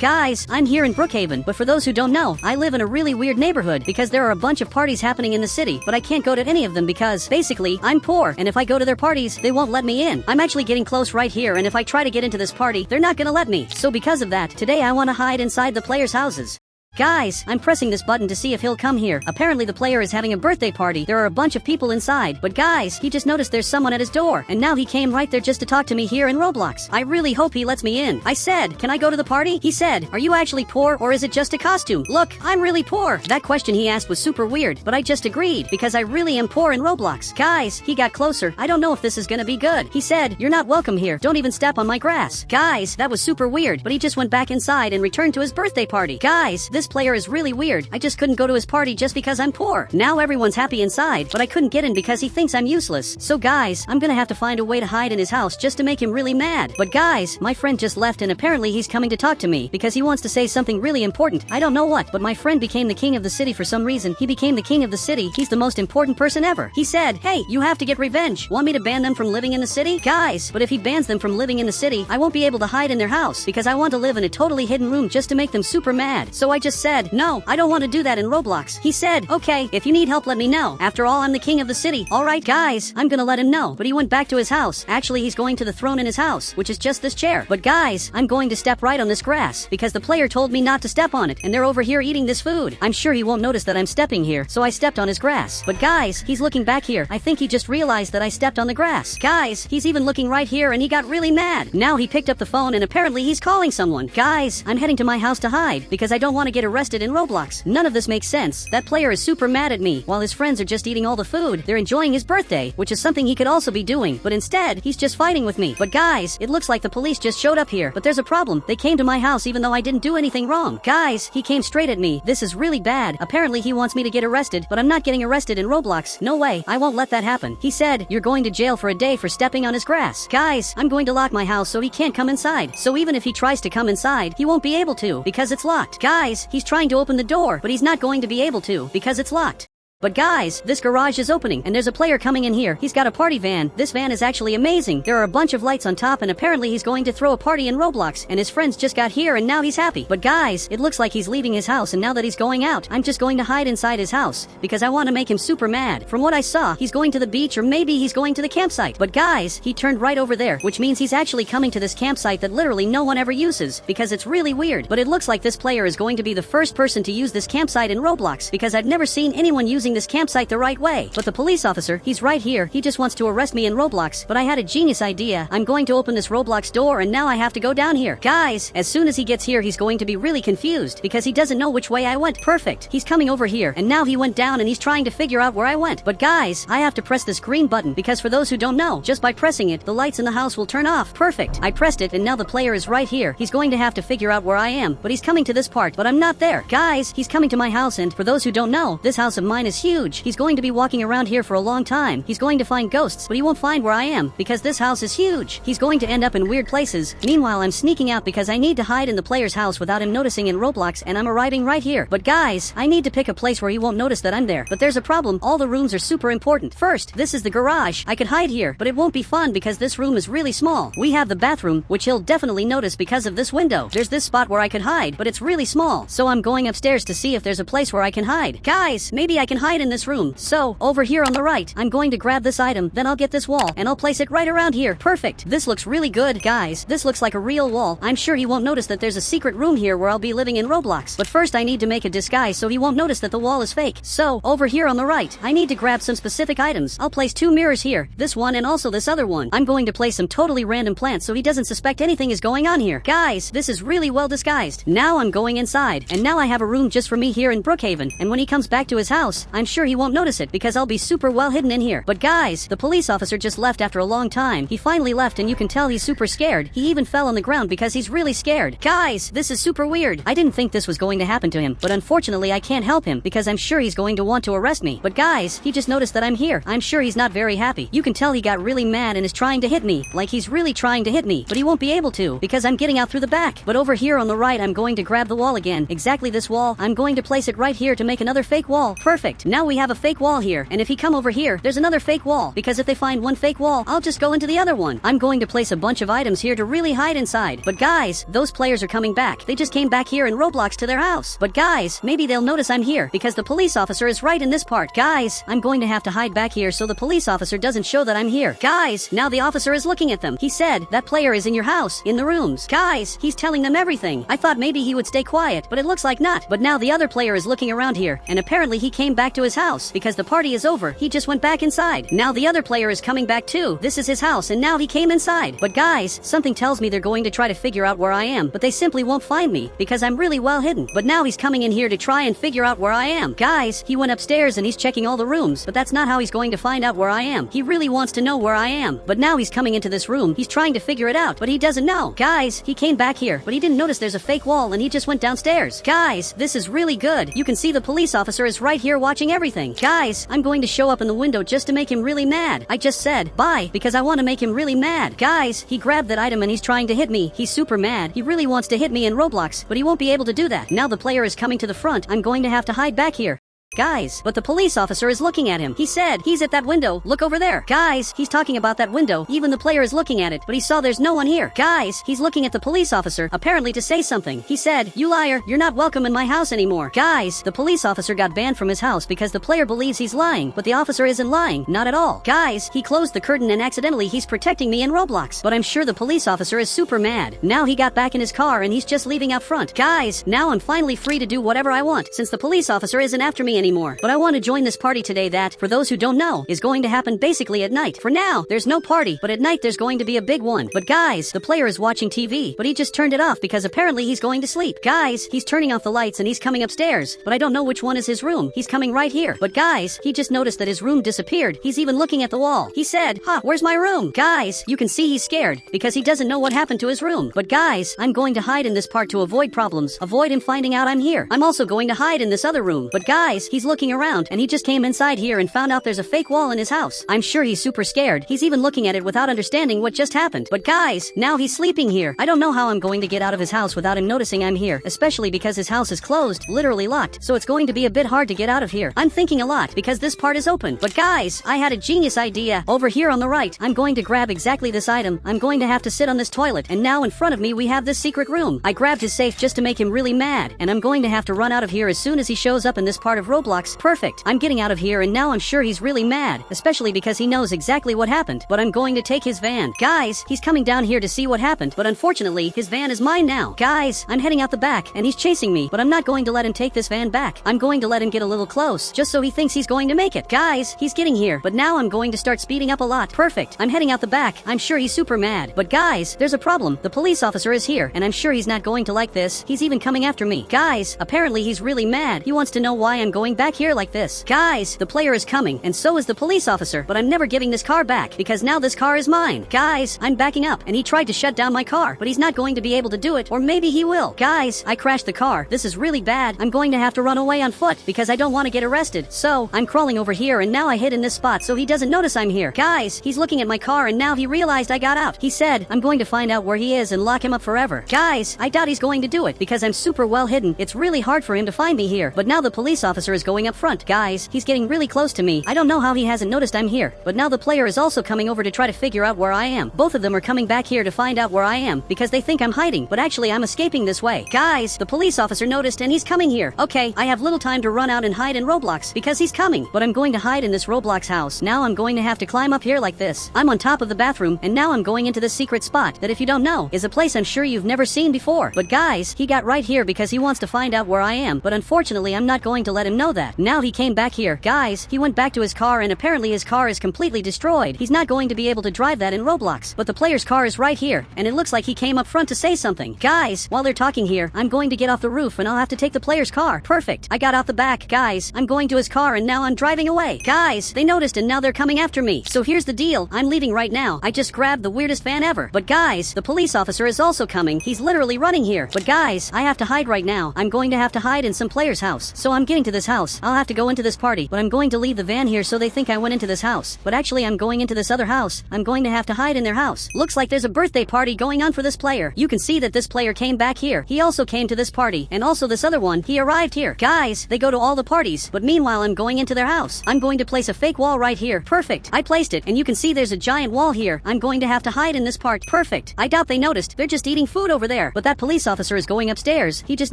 Guys, I'm here in Brookhaven, but for those who don't know, I live in a really weird neighborhood because there are a bunch of parties happening in the city, but I can't go to any of them because, basically, I'm poor, and if I go to their parties, they won't let me in. I'm actually getting close right here, and if I try to get into this party, they're not gonna let me. So because of that, today I want to hide inside the players' houses. Guys, I'm pressing this button to see if he'll come here. Apparently the player is having a birthday party. There are a bunch of people inside. But guys, he just noticed there's someone at his door. And now he came right there just to talk to me here in Roblox. I really hope he lets me in. I said, can I go to the party? He said, are you actually poor or is it just a costume? Look, I'm really poor. That question he asked was super weird, but I just agreed because I really am poor in Roblox. Guys, he got closer. I don't know if this is gonna be good. He said, you're not welcome here. Don't even step on my grass. Guys, that was super weird, but he just went back inside and returned to his birthday party. Guys, this player is really weird. I just couldn't go to his party just because I'm poor. Now everyone's happy inside, but I couldn't get in because he thinks I'm useless. So guys, I'm gonna have to find a way to hide in his house just to make him really mad. But guys, my friend just left and apparently he's coming to talk to me because he wants to say something really important. I don't know what, but my friend became the king of the city for some reason. He became the king of the city. He's the most important person ever. He said, hey, you have to get revenge. Want me to ban them from living in the city? Guys, but if he bans them from living in the city, I won't be able to hide in their house because I want to live in a totally hidden room just to make them super mad. So I just said, no, I don't want to do that in Roblox. He said, okay, if you need help, let me know. After all, I'm the king of the city. Alright guys, I'm gonna let him know. But he went back to his house. Actually, he's going to the throne in his house, which is just this chair. But guys, I'm going to step right on this grass because the player told me not to step on it and they're over here eating this food. I'm sure he won't notice that I'm stepping here, so I stepped on his grass. But guys, he's looking back here. I think he just realized that I stepped on the grass. Guys, he's even looking right here and he got really mad. Now he picked up the phone and apparently he's calling someone. Guys, I'm heading to my house to hide because I don't want to get arrested in Roblox. None of this makes sense. That player is super mad at me while his friends are just eating all the food. They're enjoying his birthday, which is something he could also be doing, but instead, he's just fighting with me. But guys, it looks like the police just showed up here, but there's a problem. They came to my house even though I didn't do anything wrong. Guys, he came straight at me. This is really bad. Apparently he wants me to get arrested, but I'm not getting arrested in Roblox. No way. I won't let that happen. He said, you're going to jail for a day for stepping on his grass. Guys, I'm going to lock my house so he can't come inside. So even if he tries to come inside, he won't be able to because it's locked. Guys, he's trying to open the door, but he's not going to be able to because it's locked. But guys, this garage is opening and there's a player coming in here. He's got a party van. This van is actually amazing. There are a bunch of lights on top and apparently he's going to throw a party in Roblox and his friends just got here and now he's happy. But guys, it looks like he's leaving his house and now that he's going out, I'm just going to hide inside his house because I want to make him super mad. From what I saw, he's going to the beach or maybe he's going to the campsite. But guys, he turned right over there, which means he's actually coming to this campsite that literally no one ever uses because it's really weird. But it looks like this player is going to be the first person to use this campsite in Roblox because I've never seen anyone using this campsite the right way. But the police officer, he's right here. He just wants to arrest me in Roblox. But I had a genius idea. I'm going to open this Roblox door and now I have to go down here. Guys, as soon as he gets here, he's going to be really confused because he doesn't know which way I went. Perfect. He's coming over here and now he went down and he's trying to figure out where I went. But guys, I have to press this green button because for those who don't know, just by pressing it, the lights in the house will turn off. Perfect. I pressed it and now the player is right here. He's going to have to figure out where I am, but he's coming to this part, but I'm not there. Guys, he's coming to my house and for those who don't know, this house of mine is huge. He's going to be walking around here for a long time. He's going to find ghosts, but he won't find where I am because this house is huge. He's going to end up in weird places. Meanwhile, I'm sneaking out because I need to hide in the player's house without him noticing in Roblox and I'm arriving right here. But guys, I need to pick a place where he won't notice that I'm there. But there's a problem. All the rooms are super important. First, this is the garage. I could hide here, but it won't be fun because this room is really small. We have the bathroom, which he'll definitely notice because of this window. There's this spot where I could hide, but it's really small. So I'm going upstairs to see if there's a place where I can hide. Guys, maybe I can hide in this room. So, over here on the right, I'm going to grab this item, then I'll get this wall, and I'll place it right around here. Perfect. This looks really good, guys. This looks like a real wall. I'm sure he won't notice that there's a secret room here where I'll be living in Roblox. But first I need to make a disguise so he won't notice that the wall is fake. So, over here on the right, I need to grab some specific items. I'll place 2 mirrors here, this one and also this other one. I'm going to place some totally random plants so he doesn't suspect anything is going on here. Guys, this is really well disguised. Now I'm going inside, and now I have a room just for me here in Brookhaven, and when he comes back to his house, I'm sure he won't notice it because I'll be super well hidden in here. But guys, the police officer just left after a long time. He finally left and you can tell he's super scared. He even fell on the ground because he's really scared. Guys, this is super weird. I didn't think this was going to happen to him, but unfortunately I can't help him because I'm sure he's going to want to arrest me. But guys, he just noticed that I'm here. I'm sure he's not very happy. You can tell he got really mad and is trying to hit me. Like he's really trying to hit me, but he won't be able to because I'm getting out through the back. But over here on the right, I'm going to grab the wall again. Exactly this wall. I'm going to place it right here to make another fake wall. Perfect. Perfect. Now we have a fake wall here, and if he come over here, there's another fake wall, because if they find one fake wall, I'll just go into the other one. I'm going to place a bunch of items here to really hide inside. But guys, those players are coming back. They just came back here in Roblox to their house. But guys, maybe they'll notice I'm here, because the police officer is right in this part. Guys, I'm going to have to hide back here so the police officer doesn't show that I'm here. Guys, now the officer is looking at them. He said, that player is in your house, in the rooms. Guys, he's telling them everything. I thought maybe he would stay quiet, but it looks like not. But now the other player is looking around here, and apparently he came back to his house, because the party is over. He just went back inside. Now the other player is coming back too. This is his house, and now he came inside. But guys, something tells me they're going to try to figure out where I am, but they simply won't find me, because I'm really well hidden. But now he's coming in here to try and figure out where I am. Guys, he went upstairs and he's checking all the rooms, but that's not how he's going to find out where I am. He really wants to know where I am. But now he's coming into this room. He's trying to figure it out, but he doesn't know. Guys, he came back here, but he didn't notice there's a fake wall and he just went downstairs. Guys, this is really good. You can see the police officer is right here watching everything. Guys, I'm going to show up in the window just to make him really mad. I just said bye because I want to make him really mad. Guys, he grabbed that item and he's trying to hit me. He's super mad. He really wants to hit me in Roblox, but he won't be able to do that. Now the player is coming to the front. I'm going to have to hide back here. Guys, but the police officer is looking at him. He said, he's at that window. Look over there. Guys, he's talking about that window. Even the player is looking at it, but he saw there's no one here. Guys, he's looking at the police officer, apparently to say something. He said, you liar, you're not welcome in my house anymore. Guys, the police officer got banned from his house because the player believes he's lying, but the officer isn't lying. Not at all. Guys, he closed the curtain and accidentally he's protecting me in Roblox. But I'm sure the police officer is super mad. Now he got back in his car and he's just leaving out front. Guys, now I'm finally free to do whatever I want since the police officer isn't after me anymore. But I want to join this party today that, for those who don't know, is going to happen basically at night. For now, there's no party, but at night there's going to be a big one. But guys, the player is watching TV, but he just turned it off because apparently he's going to sleep. Guys, he's turning off the lights and he's coming upstairs, but I don't know which one is his room. He's coming right here. But guys, he just noticed that his room disappeared. He's even looking at the wall. He said, where's my room? Guys, you can see he's scared because he doesn't know what happened to his room. But guys, I'm going to hide in this part to avoid problems, avoid him finding out I'm here. I'm also going to hide in this other room. But guys, he's looking around and he just came inside here and found out there's a fake wall in his house. I'm sure he's super scared. He's even looking at it without understanding what just happened. But guys, now he's sleeping here. I don't know how I'm going to get out of his house without him noticing I'm here, especially because his house is closed, literally locked, so it's going to be a bit hard to get out of here. I'm thinking a lot because this part is open. But guys, I had a genius idea. Over here on the right, I'm going to grab exactly this item. I'm going to have to sit on this toilet, and now in front of me we have this secret room. I grabbed his safe just to make him really mad, and I'm going to have to run out of here as soon as he shows up in this part of Roblox. Perfect. I'm getting out of here and now I'm sure he's really mad, especially because he knows exactly what happened. But I'm going to take his van. Guys, he's coming down here to see what happened, but unfortunately, his van is mine now. Guys, I'm heading out the back, and he's chasing me, but I'm not going to let him take this van back. I'm going to let him get a little close, just so he thinks he's going to make it. Guys, he's getting here, but now I'm going to start speeding up a lot. Perfect. I'm heading out the back. I'm sure he's super mad. But guys, there's a problem. The police officer is here, and I'm sure he's not going to like this. He's even coming after me. Guys, apparently he's really mad. He wants to know why I'm going back here like this. Guys, the player is coming, and so is the police officer, but I'm never giving this car back because now this car is mine. Guys, I'm backing up, and he tried to shut down my car, but he's not going to be able to do it, or maybe he will. Guys, I crashed the car. This is really bad. I'm going to have to run away on foot because I don't want to get arrested. So, I'm crawling over here, and now I hid in this spot so he doesn't notice I'm here. Guys, he's looking at my car, and now he realized I got out. He said, I'm going to find out where he is and lock him up forever. Guys, I doubt he's going to do it because I'm super well hidden. It's really hard for him to find me here. But now the police officer is going up front. Guys, he's getting really close to me. I don't know how he hasn't noticed I'm here, but now the player is also coming over to try to figure out where I am. Both of them are coming back here to find out where I am because they think I'm hiding, but actually I'm escaping this way. Guys, the police officer noticed and he's coming here. Okay, I have little time to run out and hide in Roblox because he's coming, but I'm going to hide in this Roblox house. Now I'm going to have to climb up here like this. I'm on top of the bathroom, and now I'm going into this secret spot that, if you don't know, is a place I'm sure you've never seen before. But guys, he got right here because he wants to find out where I am, but unfortunately I'm not going to let him know that. Now he came back here. Guys, he went back to his car, and apparently his car is completely destroyed. He's not going to be able to drive that in Roblox, but the player's car is right here, and it looks like he came up front to say something. Guys, while they're talking here, I'm going to get off the roof and I'll have to take the player's car. Perfect. I got out the back. Guys, I'm going to his car and now I'm driving away. Guys, they noticed and now they're coming after me. So here's the deal. I'm leaving right now. I just grabbed the weirdest van ever. But guys, the police officer is also coming. He's literally running here. But guys, I have to hide right now. I'm going to have to hide in some player's house. So I'm getting to this house house, I'll have to go into this party, but I'm going to leave the van here so they think I went into this house. But actually I'm going into this other house. I'm going to have to hide in their house. Looks like there's a birthday party going on for this player. You can see that this player came back here. He also came to this party, and also this other one, he arrived here. Guys, they go to all the parties, but meanwhile I'm going into their house. I'm going to place a fake wall right here. Perfect. I placed it, and you can see there's a giant wall here. I'm going to have to hide in this part. Perfect. I doubt they noticed. They're just eating food over there. But that police officer is going upstairs. He just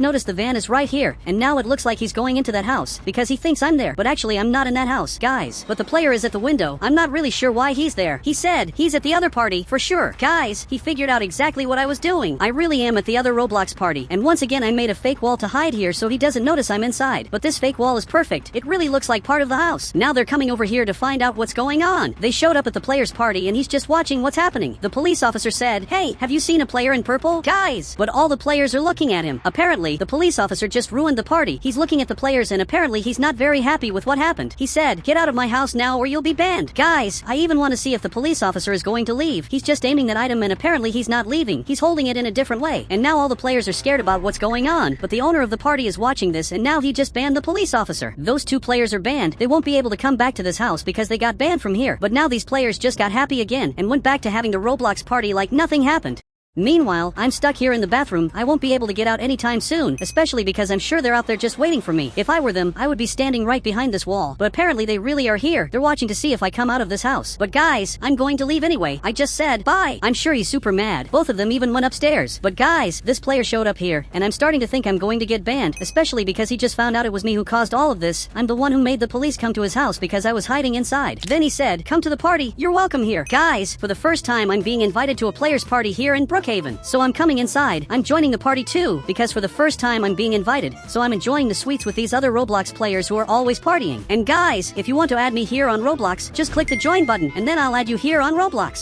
noticed the van is right here, and now it looks like he's going into that house because he thinks I'm there. But actually I'm not in that house. Guys, but the player is at the window. I'm not really sure why he's there. He said he's at the other party for sure. Guys, he figured out exactly what I was doing. I really am at the other Roblox party, and once again I made a fake wall to hide here so he doesn't notice I'm inside. But this fake wall is perfect. It really looks like part of the house. Now they're coming over here to find out what's going on. They showed up at the player's party and he's just watching what's happening. The police officer said, "Hey, have you seen a player in purple?" Guys, but all the players are looking at him. Apparently, the police officer just ruined the party. He's looking at the players and apparently he's not very happy with what happened. He said, "Get out of my house now or you'll be banned." Guys, I even want to see if the police officer is going to leave. He's just aiming that item and apparently he's not leaving. He's holding it in a different way. And now all the players are scared about what's going on. But the owner of the party is watching this and now he just banned the police officer. Those two players are banned. They won't be able to come back to this house because they got banned from here. But now these players just got happy again and went back to having the Roblox party like nothing happened. Meanwhile, I'm stuck here in the bathroom. I won't be able to get out anytime soon, especially because I'm sure they're out there just waiting for me. If I were them, I would be standing right behind this wall. But apparently they really are here. They're watching to see if I come out of this house. But guys, I'm going to leave anyway. I just said bye. I'm sure he's super mad. Both of them even went upstairs. But guys, this player showed up here, and I'm starting to think I'm going to get banned, especially because he just found out it was me who caused all of this. I'm the one who made the police come to his house because I was hiding inside. Then he said, "Come to the party. You're welcome here." Guys, for the first time I'm being invited to a player's party here in Brookhaven. So I'm coming inside. I'm joining the party too, because for the first time I'm being invited, so I'm enjoying the sweets with these other Roblox players who are always partying. And guys, if you want to add me here on Roblox, just click the join button, and then I'll add you here on Roblox.